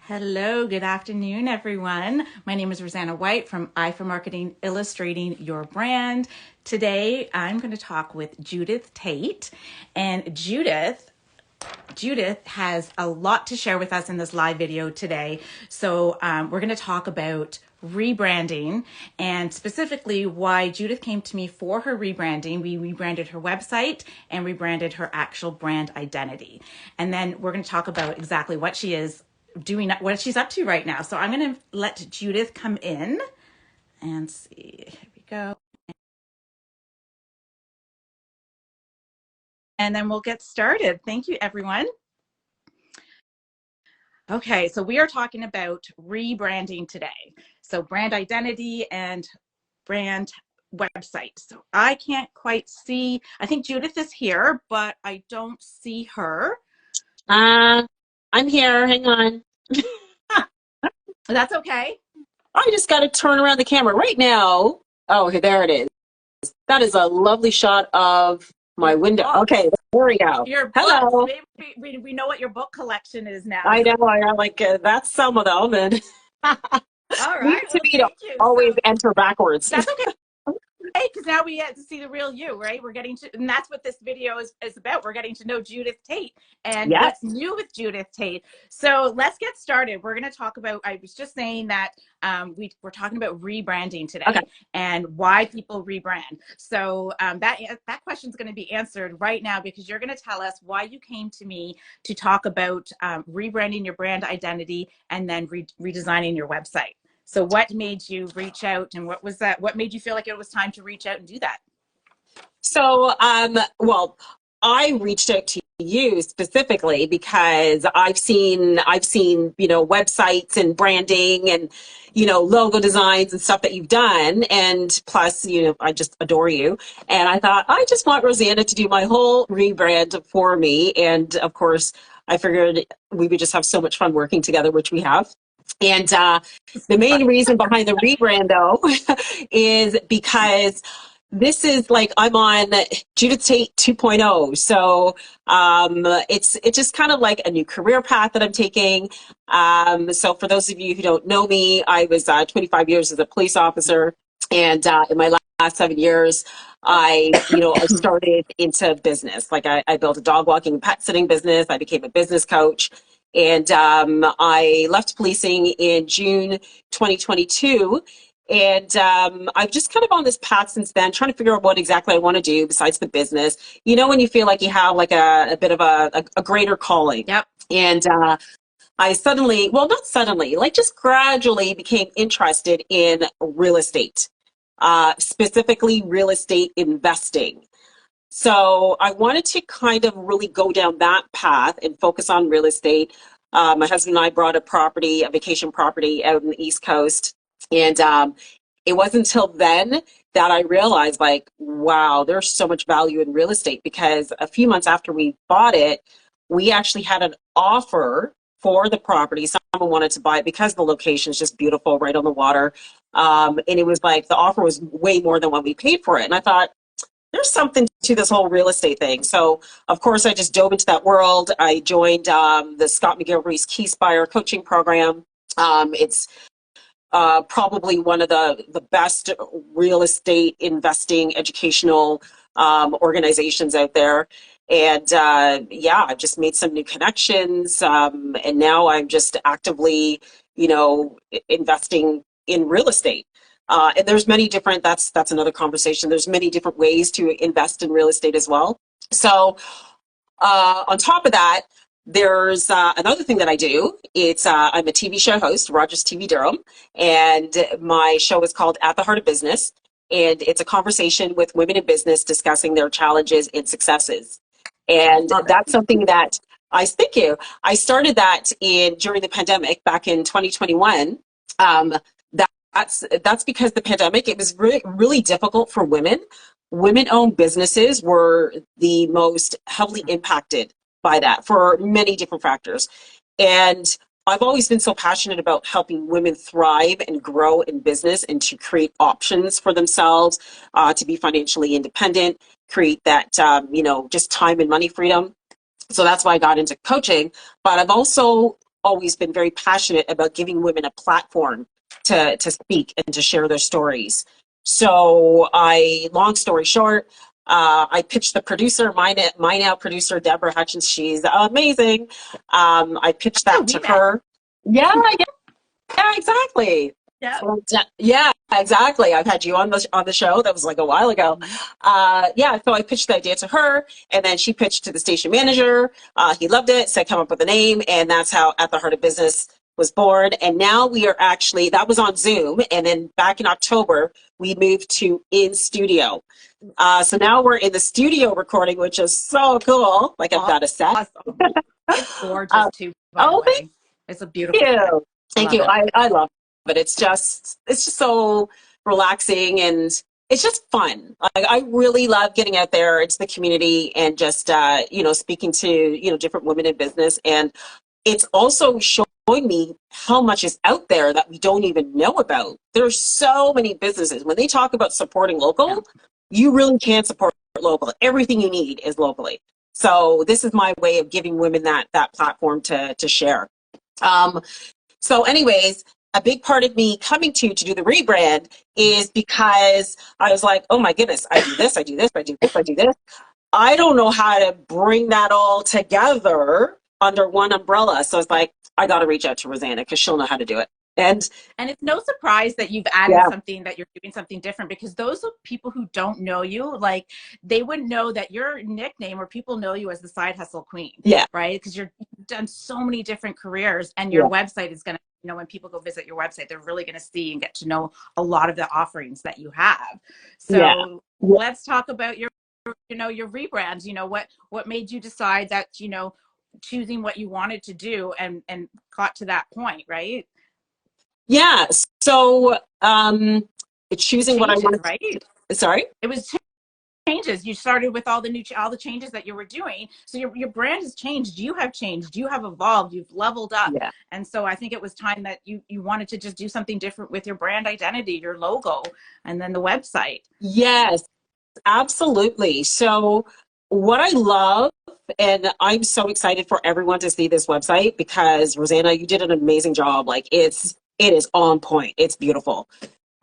Hello, good afternoon, everyone. My name is Rosanna White from iforMarketing, Illustrating Your Brand. Today, I'm going to talk with Judith Tait. And Judith has a lot to share with us in this live video today. So we're going to talk about rebranding and specifically why Judith came to me for her rebranding. We rebranded her website and rebranded her actual brand identity. And then we're going to talk about exactly what she is doing, what she's up to right now. So I'm going to let Judith come in and see. Here we go. And then we'll get started. Thank you, everyone. Okay, so we are talking about rebranding today. So brand identity and brand website. So I can't quite see, I think Judith is here, but I don't see her. I'm here, hang on. That's okay. I just got to turn around the camera right now. Oh, there it is. That is a lovely shot of my window. Okay, there we go. Your Hello. Maybe we know what your book collection is now. I know, I like that's some of them. And all right. to me to always enter backwards. That's okay. Because now we get to see the real you, right? We're getting to, and that's what this video is about. We're getting to know Judith Tait and what's new with Judith Tait. So let's get started. We're going to talk about, I was just saying that we're talking about rebranding today and why people rebrand. So that question is going to be answered right now because you're going to tell us why you came to me to talk about rebranding your brand identity and then redesigning your website. So what made you reach out and what was that? What made you feel like it was time to reach out and do that? So, well, I reached out to you specifically because I've seen, websites and branding and, logo designs and stuff that you've done. And plus, I just adore you. And I thought, I just want Rosanna to do my whole rebrand for me. And of course, I figured we would just have so much fun working together, which we have. And the main reason behind the rebrand, though, is because this is like I'm on Judith Tait 2.0. So it's just kind of like a new career path that I'm taking. So for those of you who don't know me, I was 25 years as a police officer. And in my last 7 years, I started into business. Like I built a dog walking and pet sitting business. I became a business coach. And I left policing in June 2022. And I've just kind of on this path since then, trying to figure out what exactly I want to do besides the business. When you feel like you have like a bit of a greater calling. Yep. And I suddenly, well, not suddenly, like just gradually became interested in real estate, specifically real estate investing. So I wanted to kind of really go down that path and focus on real estate. My husband and I brought a vacation property out in the East Coast. And it wasn't until then that I realized, like, wow, there's so much value in real estate, because a few months after we bought it, we actually had an offer for the property. Someone wanted to buy it because the location is just beautiful, right on the water. And it was like the offer was way more than what we paid for it. And I thought, there's something to this whole real estate thing. So, of course, I just dove into that world. I joined the Scott McGilvery's Keyspire coaching program. It's probably one of the best real estate investing educational organizations out there. And I've just made some new connections. And now I'm just actively, investing in real estate. And there's many different, that's another conversation. There's many different ways to invest in real estate as well. So on top of that, there's another thing that I do. It's I'm a TV show host, Rogers TV Durham, and my show is called At the Heart of Business. And it's a conversation with women in business discussing their challenges and successes. And that's something that I started that during the pandemic back in 2021. That's because the pandemic, it was really difficult for women. Women-owned businesses were the most heavily impacted by that for many different factors. And I've always been so passionate about helping women thrive and grow in business and to create options for themselves, to be financially independent, create that, just time and money freedom. So that's why I got into coaching. But I've also always been very passionate about giving women a platform to speak and to share their stories. So long story short, I pitched the producer, my now producer, Deborah Hutchins. She's amazing. I pitched that to her. Yeah, yeah, exactly. Yeah. Yeah, exactly. I've had you on the show. That was like a while ago. Yeah, so I pitched the idea to her, and then she pitched to the station manager. He loved it, said come up with a name, and that's how At the Heart of Business was born. And now we are actually, that was on Zoom, and then back in October, we moved to in studio. So now we're in the studio recording, which is so cool. Like I've got a set. Awesome. It's gorgeous too, by the way. It's a beautiful set. Thank you. I love it. It's just so relaxing, and it's just fun. Like, I really love getting out there into the community and just speaking to different women in business. And it's also showing me how much is out there that we don't even know about. There's so many businesses. When they talk about supporting local, you really can support local. Everything you need is locally. So this is my way of giving women that platform to share. So anyways, a big part of me coming to do the rebrand is because I was like, oh my goodness, I do this, I do this, I do this, I do this. I don't know how to bring that all together under one umbrella. So I was like, I got to reach out to Rosanna because she'll know how to do it. And it's no surprise that you've added something, that you're doing something different, because those are people who don't know you, like they wouldn't know that your nickname, or people know you as the side hustle queen. Right. Because you've done so many different careers, and your website is going to, when people go visit your website, they're really going to see and get to know a lot of the offerings that you have. So let's talk about your rebrand. What made you decide that, choosing what you wanted to do and got to that point, right? Yeah. So choosing what I wanted. Right? Sorry? It was changes. You started with all the changes that you were doing. So your brand has changed. You have changed. You have evolved. You've leveled up. And so I think it was time that you wanted to just do something different with your brand identity, your logo, and then the website. Yes, absolutely. So what I love, and I'm so excited for everyone to see this website, because Rosanna, you did an amazing job. Like it is on point. It's beautiful.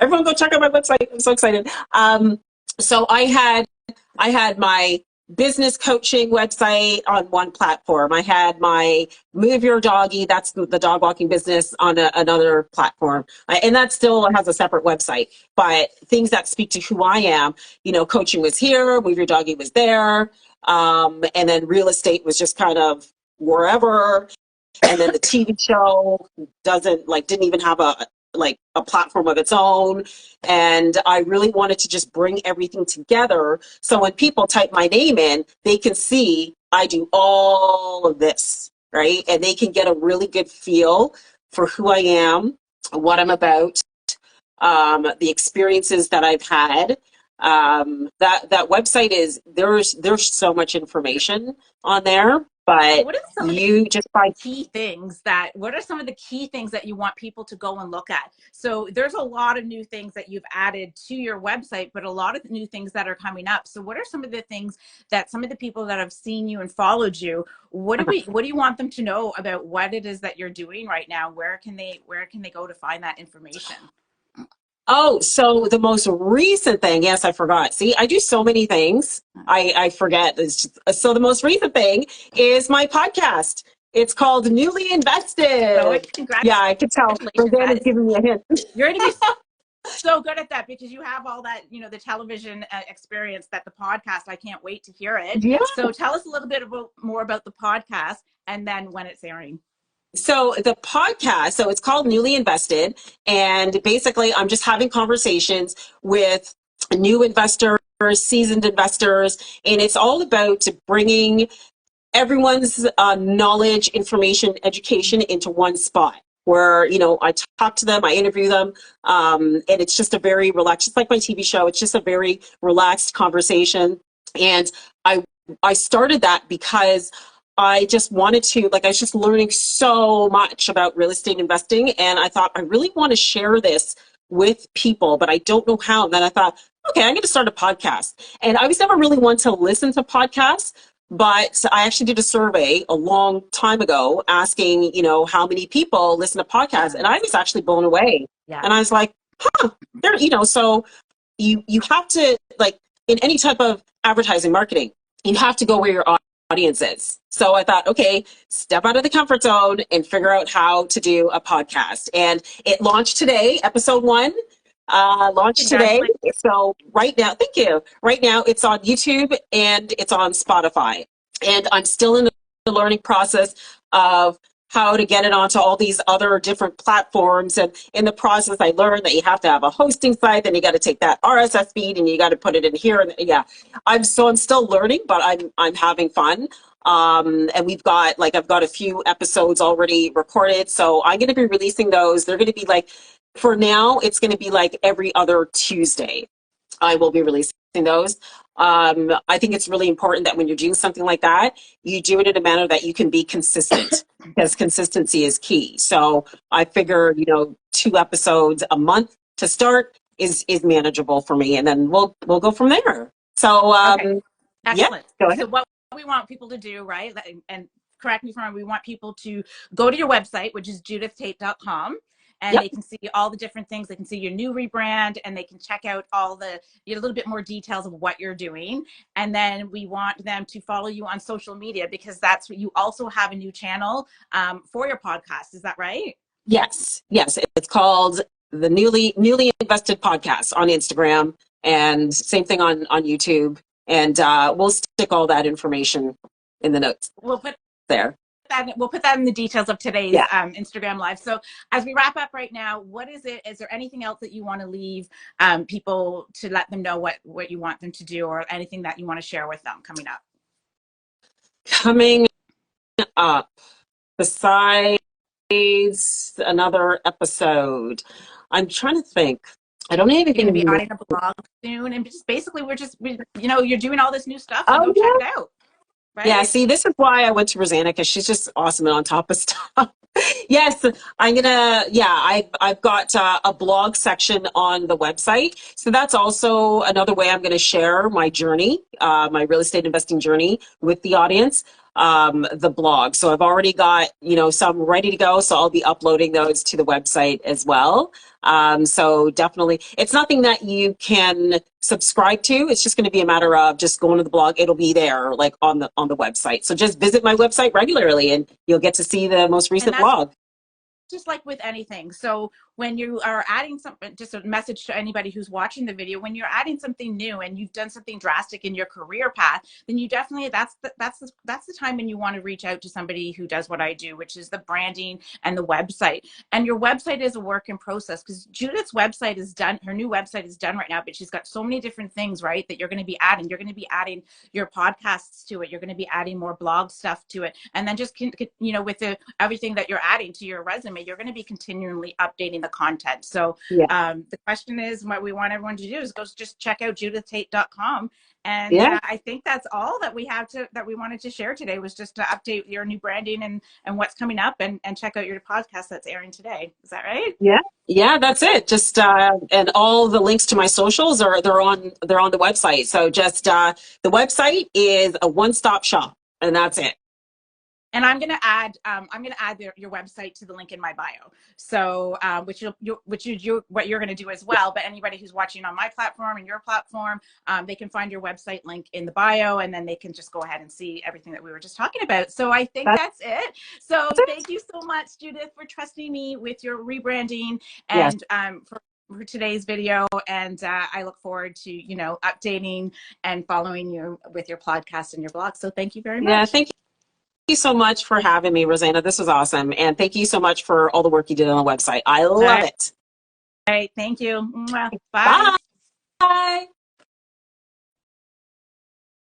Everyone go check out my website. I'm so excited. So I had my business coaching website on one platform. I had my Move Your Doggy, that's the dog walking business, on another platform. And that still has a separate website. But things that speak to who I am, coaching was here, Move Your Doggy was there. And then real estate was just kind of wherever. And then the TV show didn't even have a platform of its own. And I really wanted to just bring everything together. So when people type my name in, they can see I do all of this, right? And they can get a really good feel for who I am, what I'm about, the experiences that I've had. That website there's so much information on there. But what are some of the key things what are some of the key things that you want people to go and look at? So there's a lot of new things that you've added to your website, but a lot of new things that are coming up. So what are some of the things that some of the people that have seen you and followed you, what do you want them to know about what it is that you're doing right now? Where can they go to find that information? Oh, so the most recent thing, yes, I forgot. See, I do so many things. I forget. So the most recent thing is my podcast. It's called Newly Invested. Oh, yeah, I can tell. Rosanna's giving me a hint. You're going to be so good at that, because you have all that, the television experience that the podcast, I can't wait to hear it. Yeah. So tell us a little bit more about the podcast, and then when it's airing. So the podcast, it's called Newly Invested. And basically I'm just having conversations with new investors, seasoned investors. And it's all about bringing everyone's knowledge, information, education into one spot where, I talk to them, I interview them. And it's just a very relaxed, just like my TV show. It's just a very relaxed conversation. And I started that because I just wanted to, I was just learning so much about real estate investing. And I thought, I really want to share this with people, but I don't know how. And then I thought, okay, I'm going to start a podcast. And I was never really one to listen to podcasts, but I actually did a survey a long time ago asking, how many people listen to podcasts, and I was actually blown away. Yeah. And I was like, there, so you have to, like, in any type of advertising marketing, you have to go where your audience is. So I thought, okay, step out of the comfort zone and figure out how to do a podcast. And it launched today, episode 1. Launched today. So right now, thank you. Right now it's on YouTube and it's on Spotify. And I'm still in the learning process of how to get it onto all these other different platforms. And in the process, I learned that you have to have a hosting site, then you got to take that RSS feed and you got to put it in here. And yeah, I'm still learning, but I'm having fun. And I've got a few episodes already recorded. So I'm going to be releasing those. They're going to be like, for now, it's going to be like every other Tuesday. I will be releasing those. I think it's really important that when you're doing something like that, you do it in a manner that you can be consistent, because consistency is key. So I figure, 2 episodes a month to start is manageable for me, and then we'll go from there. So Okay. Excellent. Go ahead. So what we want people to do, right? And correct me if I'm wrong, we want people to go to your website, which is judithtait.com. And they can see all the different things. They can see your new rebrand, and they can check out all a little bit more details of what you're doing. And then we want them to follow you on social media, because that's what you also have a new channel for your podcast. Is that right? Yes. It's called the Newly Invested Podcast on Instagram, and same thing on YouTube. And we'll stick all that information in the notes. We'll put there. We'll put that in the details of today's Instagram live. So as we wrap up right now, what is it? Is there anything else that you want to leave people, to let them know what you want them to do, or anything that you want to share with them coming up? Coming up, besides another episode, I'm trying to think. I don't have anything. You're going to be adding a blog soon, and just basically you're doing all this new stuff, so go check it out. Right? Yeah, see, this is why I went to Rosanna, because she's just awesome and on top of stuff. Yes, I've got a blog section on the website. So that's also another way I'm going to share my journey, my real estate investing journey with the audience, the blog. So I've already got, some ready to go. So I'll be uploading those to the website as well. So definitely, it's nothing that you can subscribe to. It's just going to be a matter of just going to the blog. It'll be there, like on the website. So just visit my website regularly, and you'll get to see the most recent blog. Just like with anything. So when you are adding something, just a message to anybody who's watching the video, when you're adding something new and you've done something drastic in your career path, then you definitely, that's the time when you want to reach out to somebody who does what I do, which is the branding and the website. And your website is a work in process, because Judith's website is done. Her new website is done right now, but she's got so many different things, right, that you're going to be adding. You're going to be adding your podcasts to it. You're going to be adding more blog stuff to it. And then just, with everything that you're adding to your resume, you're going to be continually updating the content. So the question is, what we want everyone to do is go just check out judithtait.com. And I think that's all that we wanted to share today, was just to update your new branding and what's coming up, and check out your podcast that's airing today. Is that right? Yeah, that's it. Just and all the links to my socials they're on the website. So just the website is a one-stop shop, and that's it. And I'm going to add your website to the link in my bio. So, what you're going to do as well. But anybody who's watching on my platform and your platform, they can find your website link in the bio, and then they can just go ahead and see everything that we were just talking about. So I think that's it. So thank you so much, Judith, for trusting me with your rebranding and for today's video. And I look forward to, updating and following you with your podcast and your blog. So thank you very much. Yeah, thank you so much for having me, Rosanna. This was awesome. And thank you so much for all the work you did on the website. I love it. All right. Thank you. Bye. Bye. Bye.